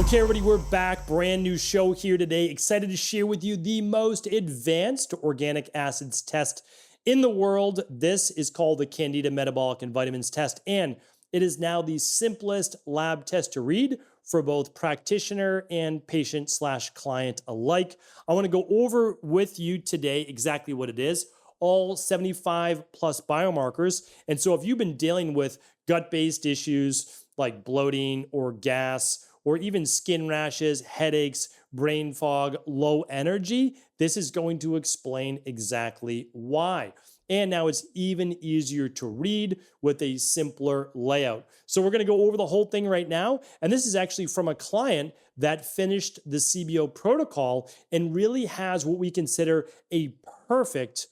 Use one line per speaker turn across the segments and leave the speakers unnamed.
Okay, everybody, we're back. Brand new show here today. Excited to share with you the most advanced organic acids test in the world. This is called the Candida Metabolic and Vitamins Test, and it is now the simplest lab test to read for both practitioner and patient/client alike. I want to go over with you today exactly what it is. All 75 plus biomarkers. And so if you've been dealing with gut-based issues like bloating or gas, or even skin rashes, headaches, brain fog, low energy, this is going to explain exactly why. And now it's even easier to read with a simpler layout. So we're going to go over the whole thing right now. And this is actually from a client that finished the CBO protocol and really has what we consider a perfect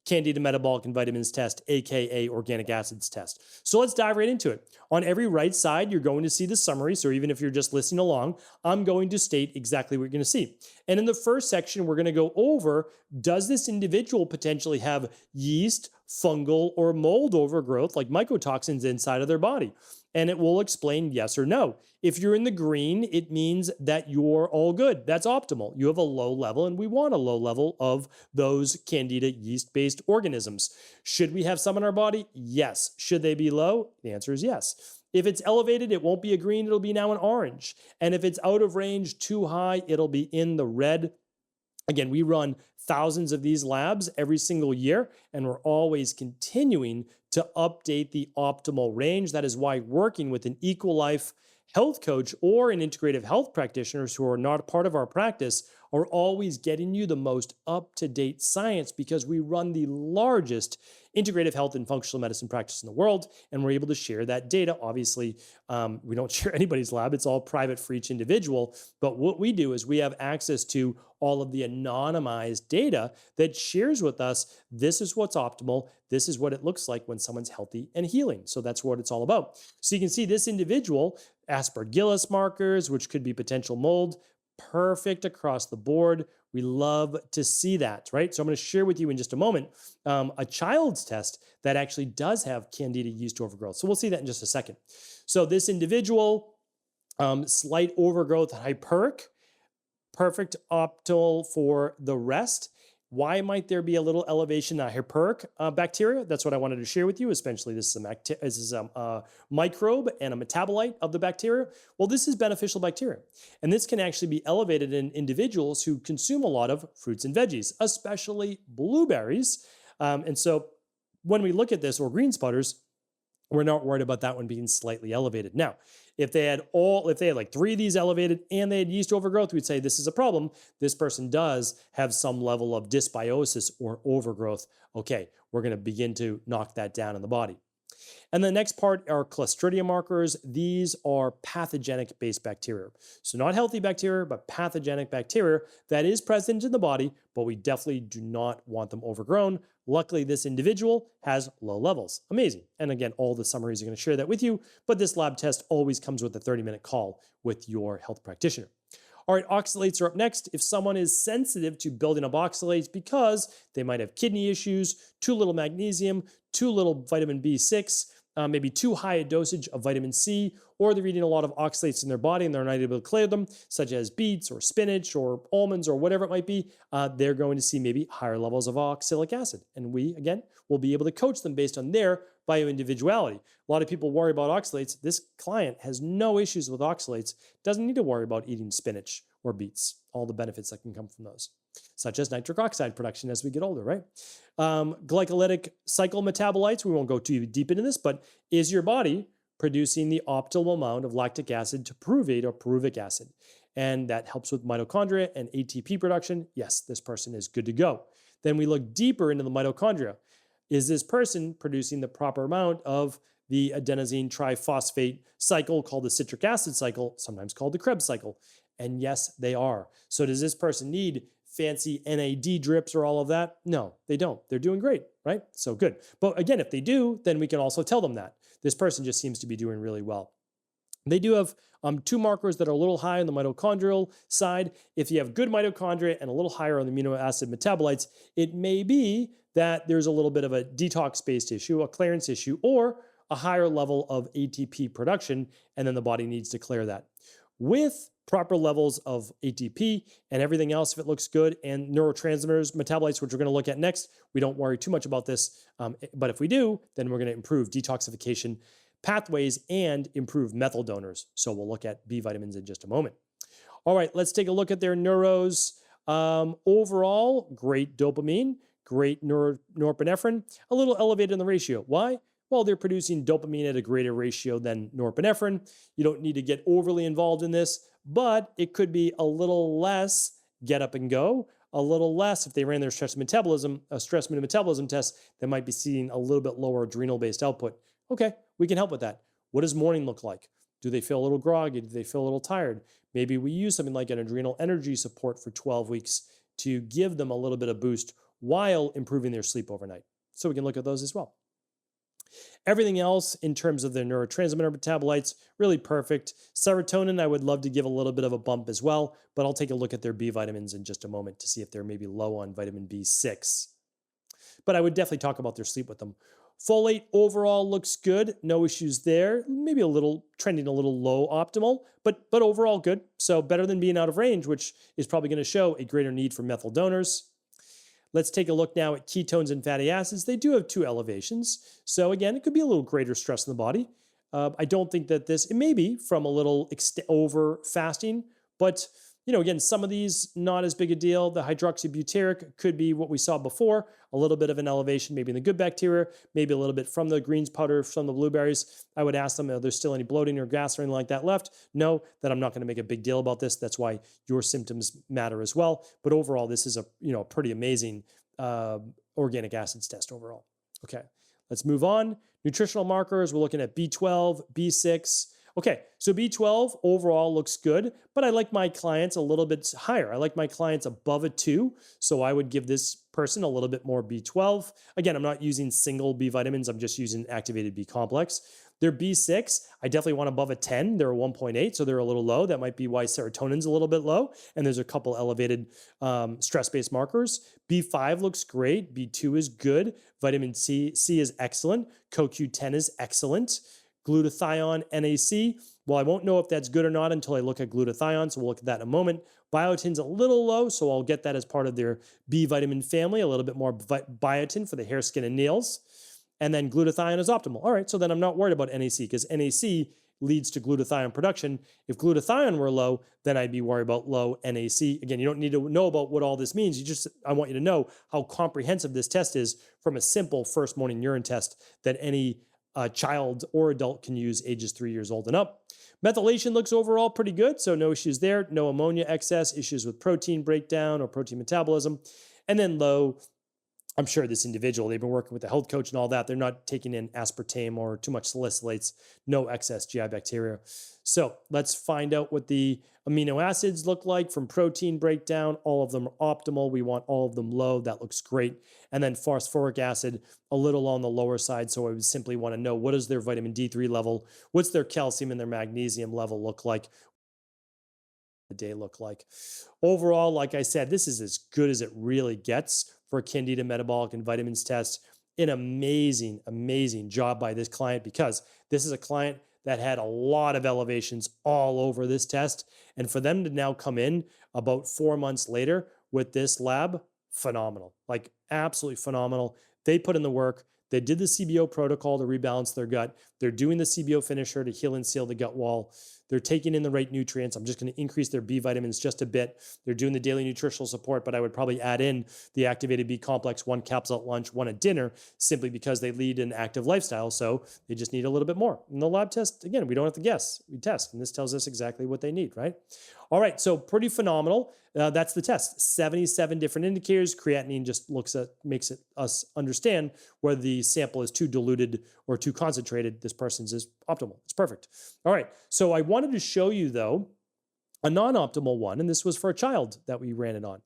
Candida Metabolic and Vitamins Test, aka organic acids test. So let's dive right into it. On every right side, you're going to see the summary. So even if you're just listening along, I'm going to state exactly what you're going to see. And in the first section, we're going to go over, does this individual potentially have yeast, fungal, or mold overgrowth, like mycotoxins inside of their body? And it will explain yes or no. If you're in the green, it means that you're all good. That's optimal. You have a low level, and we want a low level of those Candida yeast-based organisms. Should we have some in our body? Yes. Should they be low? The answer is yes. If it's elevated, it won't be a green, it'll be now an orange. And if it's out of range, too high, it'll be in the red. Again, we run thousands of these labs every single year, and we're always continuing to update the optimal range. That is why working with an Equilife health coach or an integrative health practitioners who are not part of our practice are always getting you the most up-to-date science, because we run the largest integrative health and functional medicine practice in the world, and we're able to share that data. Obviously, we don't share anybody's lab. It's all private for each individual. But what we do is we have access to all of the anonymized data that shares with us, this is what's optimal. This is what it looks like when someone's healthy and healing. So that's what it's all about. So you can see this individual, Aspergillus markers, which could be potential mold, perfect across the board. We love to see that, right? So I'm going to share with you in just a moment a child's test that actually does have Candida yeast overgrowth. So we'll see that in just a second. So this individual, slight overgrowth, hyperic, perfect optimal for the rest. Why might there be a little elevation in hyperic bacteria? That's what I wanted to share with you. Especially this is a microbe and a metabolite of the bacteria. Well, this is beneficial bacteria. And this can actually be elevated in individuals who consume a lot of fruits and veggies, especially blueberries. And so when we look at this, or green sputters, we're not worried about that one being slightly elevated. Now, if they had like 3 of these elevated and they had yeast overgrowth, we'd say this is a problem. This person does have some level of dysbiosis or overgrowth. Okay, we're going to begin to knock that down in the body. And the next part are Clostridium markers. These are pathogenic-based bacteria. So not healthy bacteria, but pathogenic bacteria that is present in the body, but we definitely do not want them overgrown. Luckily, this individual has low levels. Amazing. And again, all the summaries are going to share that with you, but this lab test always comes with a 30-minute call with your health practitioner. All right, oxalates are up next. If someone is sensitive to building up oxalates because they might have kidney issues, too little magnesium, too little vitamin B6, maybe too high a dosage of vitamin C, or they're eating a lot of oxalates in their body and they're not able to clear them, such as beets or spinach or almonds or whatever it might be, they're going to see maybe higher levels of oxalic acid. And we, again, will be able to coach them based on their bioindividuality. A lot of people worry about oxalates. This client has no issues with oxalates, doesn't need to worry about eating spinach or beets, all the benefits that can come from those, such as nitric oxide production as we get older, right? Glycolytic cycle metabolites, we won't go too deep into this, but is your body producing the optimal amount of lactic acid to pyruvate or pyruvic acid? And that helps with mitochondria and ATP production. Yes, this person is good to go. Then we look deeper into the mitochondria. Is this person producing the proper amount of the adenosine triphosphate cycle called the citric acid cycle, sometimes called the Krebs cycle? And yes, they are. So does this person need fancy NAD drips or all of that? No, they don't. They're doing great, right? So good. But again, if they do, then we can also tell them that. This person just seems to be doing really well. They do have 2 markers that are a little high on the mitochondrial side. If you have good mitochondria and a little higher on the amino acid metabolites, it may be that there's a little bit of a detox-based issue, a clearance issue, or a higher level of ATP production, and then the body needs to clear that. With proper levels of ATP and everything else if it looks good, and neurotransmitters, metabolites, which we're going to look at next. We don't worry too much about this, but if we do, then we're going to improve detoxification pathways and improve methyl donors. So we'll look at B vitamins in just a moment. All right, let's take a look at their neuros. Overall, great dopamine, great norepinephrine, a little elevated in the ratio. Why? Well, they're producing dopamine at a greater ratio than norepinephrine. You don't need to get overly involved in this, but it could be a little less get up and go, a little less if they ran their stress metabolism test, they might be seeing a little bit lower adrenal-based output. Okay, we can help with that. What does morning look like? Do they feel a little groggy? Do they feel a little tired? Maybe we use something like an adrenal energy support for 12 weeks to give them a little bit of boost while improving their sleep overnight. So we can look at those as well. Everything else in terms of their neurotransmitter metabolites, really perfect. Serotonin, I would love to give a little bit of a bump as well, but I'll take a look at their B vitamins in just a moment to see if they're maybe low on vitamin B6. But I would definitely talk about their sleep with them. Folate overall looks good, no issues there. Maybe a little trending a little low optimal, but overall good. So better than being out of range, which is probably going to show a greater need for methyl donors. Let's take a look now at ketones and fatty acids. They do have 2 elevations. So again, it could be a little greater stress in the body. I don't think that it may be from a little over fasting, but again, some of these not as big a deal. The hydroxybutyric could be what we saw before, a little bit of an elevation, maybe in the good bacteria, maybe a little bit from the greens powder, from the blueberries. I would ask them, are there still any bloating or gas or anything like that left? No, then I'm not going to make a big deal about this. That's why your symptoms matter as well. But overall, this is a pretty amazing organic acids test overall. Okay, let's move on. Nutritional markers, we're looking at B12, B6. Okay, so B12 overall looks good, but I like my clients a little bit higher. I like my clients above a 2, so I would give this person a little bit more B12. Again, I'm not using single B vitamins, I'm just using activated B complex. Their B6, I definitely want above a 10. They're a 1.8, so they're a little low. That might be why serotonin's a little bit low, and there's a couple elevated stress-based markers. B5 looks great, B2 is good, vitamin C is excellent, CoQ10 is excellent. Glutathione, NAC. Well, I won't know if that's good or not until I look at glutathione, so we'll look at that in a moment. Biotin's a little low, so I'll get that as part of their B vitamin family, a little bit more biotin for the hair, skin, and nails. And then glutathione is optimal. All right, so then I'm not worried about NAC because NAC leads to glutathione production. If glutathione were low, then I'd be worried about low NAC. Again, you don't need to know about what all this means. I want you to know how comprehensive this test is from a simple first morning urine test that any child or adult can use ages 3 years old and up. Methylation looks overall pretty good, so no issues there. No ammonia excess, issues with protein breakdown or protein metabolism. And then low, I'm sure this individual, they've been working with the health coach and all that. They're not taking in aspartame or too much salicylates, no excess GI bacteria. So let's find out what the amino acids look like from protein breakdown. All of them are optimal. We want all of them low. That looks great. And then phosphoric acid, a little on the lower side. So I would simply want to know, what is their vitamin D3 level? What's their calcium and their magnesium level look like? The day look like. Overall, like I said, this is as good as it really gets for a Candida Metabolic and Vitamins Test. An amazing, amazing job by this client, because this is a client that had a lot of elevations all over this test. And for them to now come in about 4 months later with this lab, phenomenal, like absolutely phenomenal. They put in the work. They did the CBO protocol to rebalance their gut. They're doing the CBO finisher to heal and seal the gut wall. They're taking in the right nutrients. I'm just going to increase their B vitamins just a bit. They're doing the daily nutritional support, but I would probably add in the activated B complex, 1 capsule at lunch, 1 at dinner, simply because they lead an active lifestyle. So they just need a little bit more. And the lab test, again, we don't have to guess. We test, and this tells us exactly what they need, right? All right, so pretty phenomenal. That's the test. 77 different indicators. Creatinine just makes us understand whether the sample is too diluted or too concentrated. This person's is optimal. It's perfect. All right, so I wanted to show you, though, a non-optimal one, and this was for a child that we ran it on.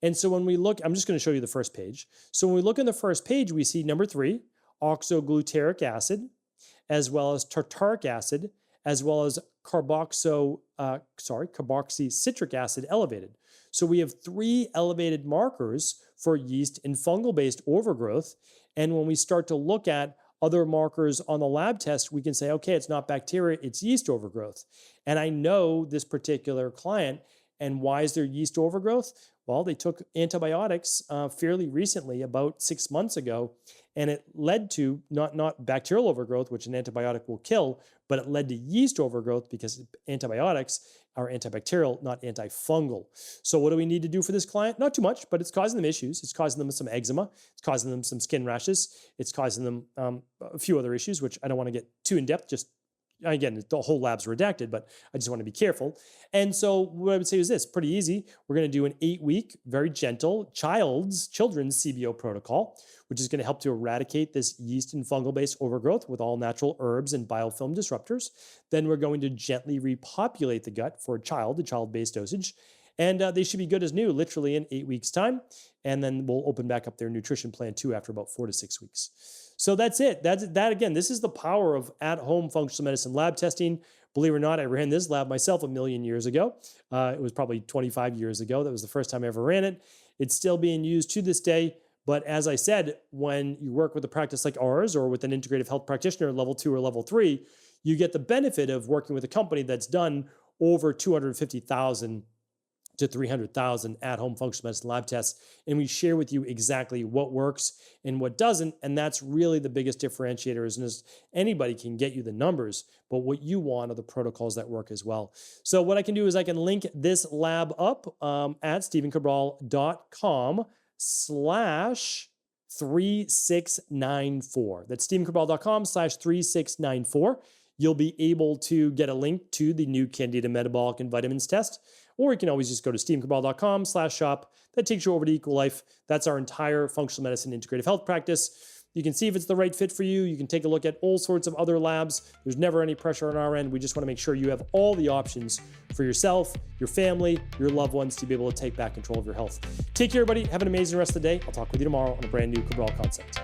And so when we look, I'm just going to show you the first page. So when we look in the first page, we see number 3, oxoglutaric acid, as well as tartaric acid, as well as carboxycitric acid elevated. So we have 3 elevated markers for yeast and fungal-based overgrowth. And when we start to look at other markers on the lab test, we can say, okay, it's not bacteria, it's yeast overgrowth. And I know this particular client. And why is there yeast overgrowth? Well, they took antibiotics fairly recently, about 6 months ago, and it led to not bacterial overgrowth, which an antibiotic will kill, but it led to yeast overgrowth because antibiotics are antibacterial, not antifungal. So what do we need to do for this client? Not too much, but it's causing them issues. It's causing them some eczema. It's causing them some skin rashes. It's causing them a few other issues, which I don't want to get too in depth, just again, the whole lab's redacted, but I just want to be careful. And so what I would say is this, pretty easy. We're going to do an 8-week, very gentle children's CBO protocol, which is going to help to eradicate this yeast and fungal-based overgrowth with all natural herbs and biofilm disruptors. Then we're going to gently repopulate the gut for a child-based dosage. And they should be good as new, literally in 8 weeks' time. And then we'll open back up their nutrition plan too after about 4 to 6 weeks. So that's it. That again, this is the power of at-home functional medicine lab testing. Believe it or not, I ran this lab myself a million years ago. It was probably 25 years ago. That was the first time I ever ran it. It's still being used to this day. But as I said, when you work with a practice like ours or with an integrative health practitioner, level 2 or level 3, you get the benefit of working with a company that's done over 250,000 to 300,000 at-home functional medicine lab tests. And we share with you exactly what works and what doesn't. And that's really the biggest differentiator, is anybody can get you the numbers, but what you want are the protocols that work as well. So what I can do is I can link this lab up at stephencabral.com/3694. That's stephencabral.com/3694. You'll be able to get a link to the new Candida Metabolic and Vitamins Test, or you can always just go to stephencabral.com/shop. That takes you over to Equalife. That's our entire functional medicine integrative health practice. You can see if it's the right fit for you. You can take a look at all sorts of other labs. There's never any pressure on our end. We just want to make sure you have all the options for yourself, your family, your loved ones to be able to take back control of your health. Take care, everybody. Have an amazing rest of the day. I'll talk with you tomorrow on a brand new Cabral Concept.